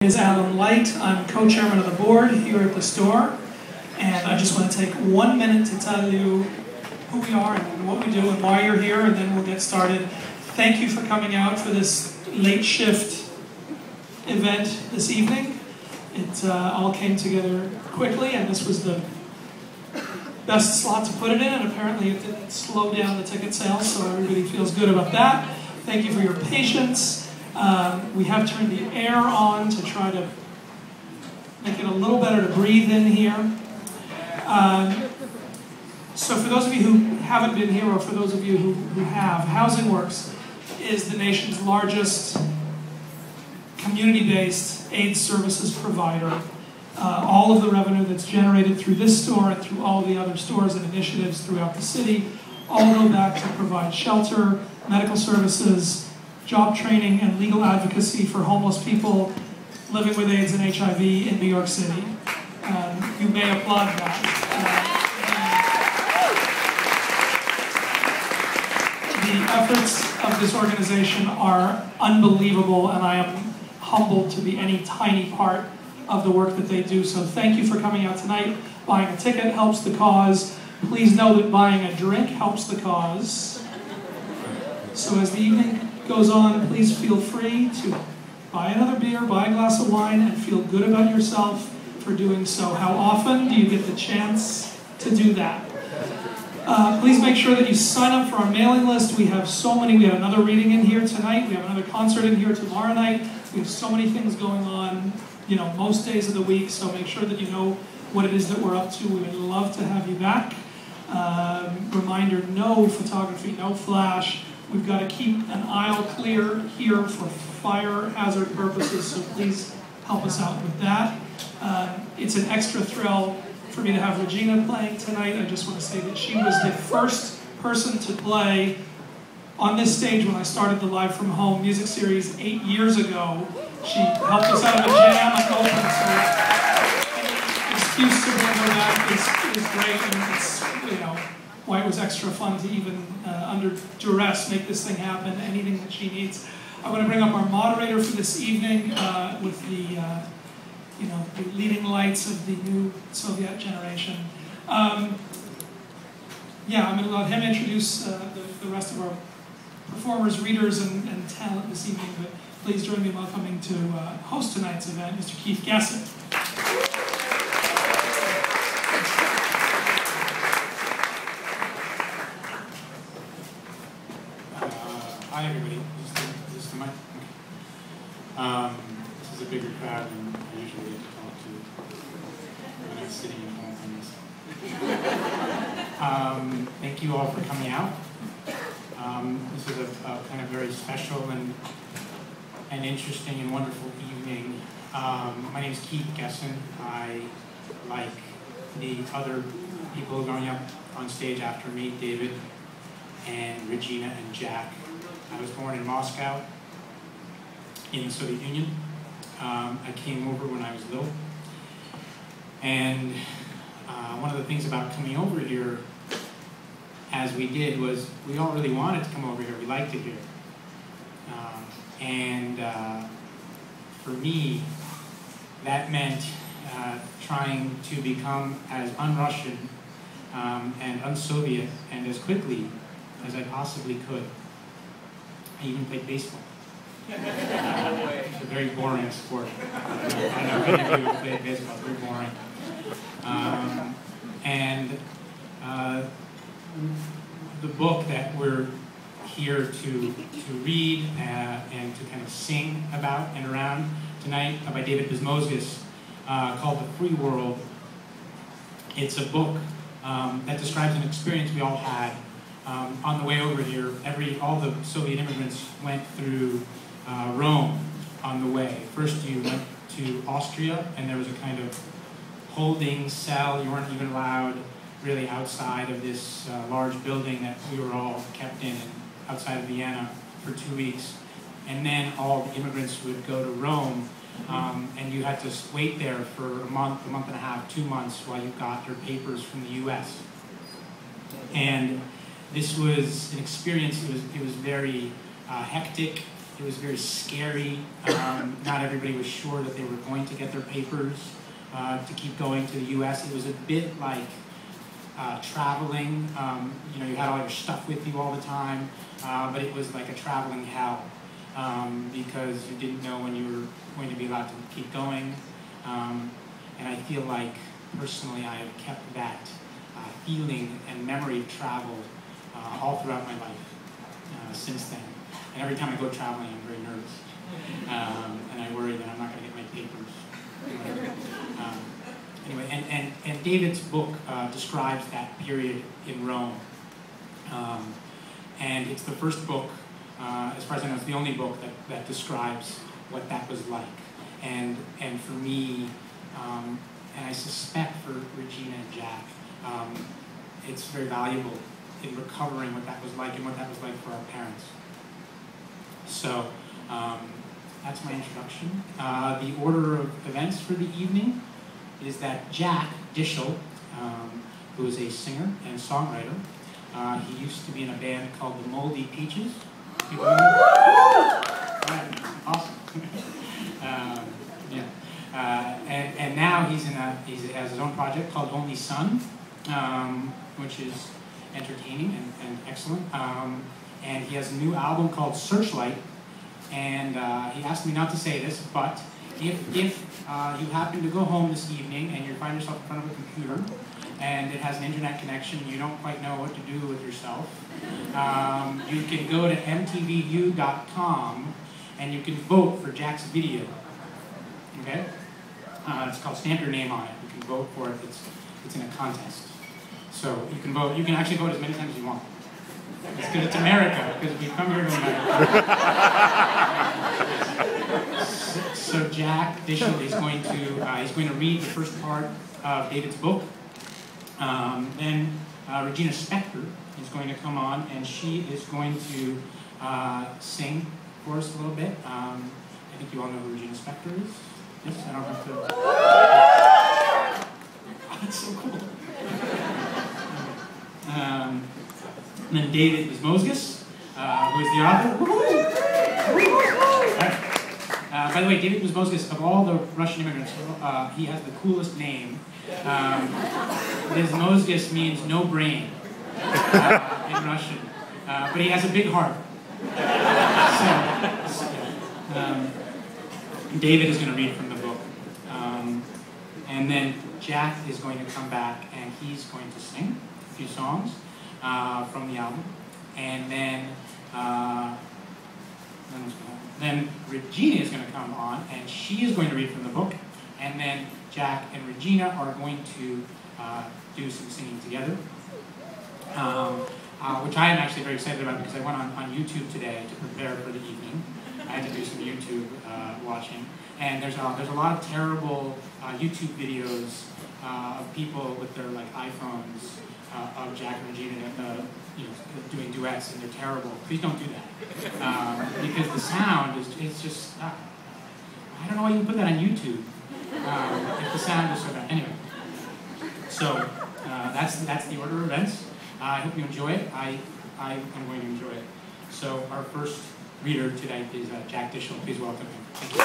Is Alan Light. I'm co-chairman of the board here at the store, and I just want to take 1 minute to tell you who we are and what we do and why you're here, and then we'll get started. Thank you for coming out for this late shift event this evening. It all came together quickly, and this was the best slot to put it in, and apparently it didn't slow down the ticket sales, so everybody feels good about that. Thank you for your patience. We have turned the air on to try to make it a little better to breathe in here. So for those of you who haven't been here, or for those of you who have, Housing Works is the nation's largest community-based AIDS services provider. All of the revenue that's generated through this store and through all the other stores and initiatives throughout the city all go back to provide shelter, medical services, job training, and legal advocacy for homeless people living with AIDS and HIV in New York City. You may applaud that. The efforts of this organization are unbelievable, and I am humbled to be any tiny part of the work that they do. So thank you for coming out tonight. Buying a ticket helps the cause. Please know that buying a drink helps the cause. So as the evening goes on, please feel free to buy another beer, buy a glass of wine, and feel good about yourself for doing so. How often do you get the chance to do that? Please make sure that you sign up for our mailing list. We have so many. We have another reading in here tonight. We have another concert in here tomorrow night. We have so many things going on, you know, most days of the week. So make sure that you know what it is that we're up to. We would love to have you back. Reminder, no photography, no flash. We've got to keep an aisle clear here for fire hazard purposes, so please help us out with that. It's an extra thrill for me to have Regina playing tonight. I just want to say that she was the first person to play on this stage when I started the Live From Home music series 8 years ago. She helped us out of a jam and open, so any excuse to bring her back is great, and it's, you know, why it was extra fun to even, under duress, make this thing happen, anything that she needs. I want to bring up our moderator for this evening with the, you know, the leading lights of the new Soviet generation. Yeah, I'm going to let him introduce the rest of our performers, readers, and talent this evening, but please join me in welcoming to host tonight's event, Mr. Keith Gessen. Hi everybody, is this the mic? Okay. This is a bigger crowd than I usually get to talk to when I'm sitting at home on this. Thank you all for coming out. This is a kind of very special and interesting and wonderful evening. My name is Keith Gessen. I, like the other people going up on stage after me, David and Regina and Jack, I was born in Moscow, in the Soviet Union. I came over when I was little. And one of the things about coming over here, as we did, was we all really wanted to come over here. We liked it here. For me, that meant trying to become as un-Russian and un-Soviet and as quickly as I possibly could. I even played baseball. It's a very boring sport. I know many of you who played baseball, it's very boring. The book that we're here to read and to kind of sing about and around tonight by David Bezmozgis, called The Free World. It's a book that describes an experience we all had on the way over here. All the Soviet immigrants went through Rome on the way. First you went to Austria, and there was a kind of holding cell. You weren't even allowed really outside of this large building that we were all kept in outside of Vienna for 2 weeks. And then all the immigrants would go to Rome, and you had to wait there for a month and a half, 2 months while you got your papers from the US. And this was an experience. It was very hectic. It was very scary. Not everybody was sure that they were going to get their papers to keep going to the U.S. It was a bit like traveling. You know, you had all your stuff with you all the time, but it was like a traveling hell because you didn't know when you were going to be allowed to keep going. And I feel like, personally, I have kept that feeling and memory of travel all throughout my life since then. And every time I go traveling, I'm very nervous. And I worry that I'm not going to get my papers. Anyway, and David's book describes that period in Rome. And it's the first book, as far as I know, it's the only book that describes what that was like. And for me, and I suspect for Regina and Jack, it's very valuable in recovering what that was like and what that was like for our parents. So that's my introduction. The order of events for the evening is that Jack Dishel, who is a singer and songwriter, he used to be in a band called the Moldy Peaches. People know that? Right. Awesome. And now he has his own project called Only Son, which is entertaining and excellent. And he has a new album called Searchlight. And he asked me not to say this, but if you happen to go home this evening and you find yourself in front of a computer and it has an internet connection and you don't quite know what to do with yourself, you can go to mtvview.com and you can vote for Jack's video. Okay? It's called Stamp Your Name on It. You can vote for it. It's in a contest. So you can vote. You can actually vote as many times as you want. It's because it's America, because we've come here to America. So Jack Dishel is going to read the first part of David's book. Then Regina Spektor is going to come on, and she is going to sing for us a little bit. I think you all know who Regina Spektor is. Yes, I don't have to. Oh, that's so cool. And then David Bezmozgis, who is the author. By the way, David Bezmozgis, of all the Russian immigrants, he has the coolest name. Bezmozgis means no brain in Russian, but he has a big heart. David is going to read from the book. And then Jack is going to come back and he's going to sing a few songs from the album. And then Regina is going to come on and she is going to read from the book. And then Jack and Regina are going to do some singing together. Which I am actually very excited about because I went on YouTube today to prepare for the evening. I had to do some YouTube watching, and there's a lot of terrible YouTube videos of people with their iPhones of Jack and Regina, doing duets, and they're terrible. Please don't do that because the sound is just I don't know why you put that on YouTube if the sound is so bad. Anyway, so that's the order of events. I hope you enjoy it. I am going to enjoy it. So our first reader tonight is Jack Dishel. Please welcome him. Thank you.